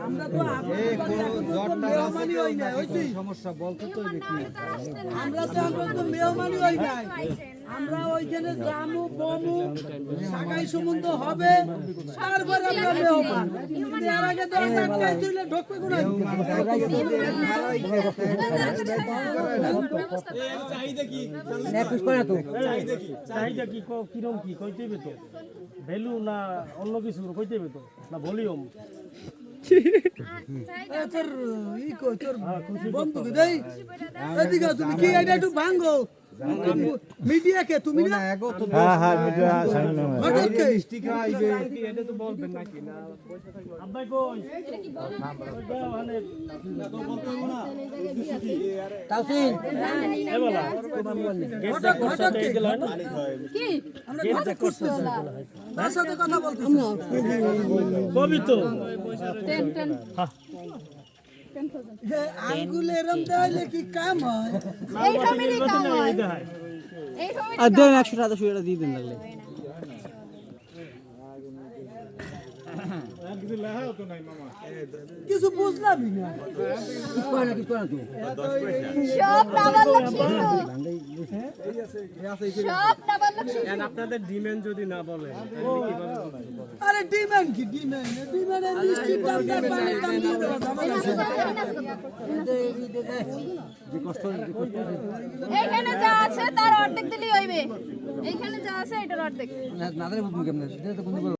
আমরা তো মেহমানি হই না, সমস্যা বলতে তো আমরা তো মেহমানি হই নাই, আমরা ওইখানে জামু বমু সাকাই সম্বন্ধ হবে, তারপরে আমরা মেহমান। এর আগে তো আটকাই তুইলে ঢোকবে কোন চাহিদা কি কিরম কি কইতে হবে তো, ভ্যালু না অন্য কিছু কইতে হবে তো, না ভলিউম বন্ধু দেই এদিকে তুমি কি এটা একটু ভাঙো মিডিয়াকে তুমি না হ্যাঁ হ্যাঁ মিডিয়া সামনে হঠাৎকে এটা তো বলবেন নাকি না আব্বাই কই এটা কি বলেন মানে তো বলতে হবে না তাসিন এ বলা হঠাৎকে কি আমরা কথা করতেছি তার সাথে কথা বলতেছি কবি তো আঙ্গুল এরম দেওয়ালে কি কাম হয়? এই ফ্যামিলি কাম হয়, এই ফ্যামিলি আর দেন 100 টাকা দিয়ে দেন লাগলে কিছু বুঝলামই না। সব নাবালক শিশু, সব নাবালক শিশু। আপনাদের ডিমান্ড যদি না বলে আরে ডিমান্ড কি ডিমান্ডের মিষ্টির দাম না পানির দাম দিয়ে দেওয়া ঝামেলা আছে। এইখানে যা আছে তার অর্ধেক দিলেই হইবে, এইখানে যা আছে এটার অর্ধেক। না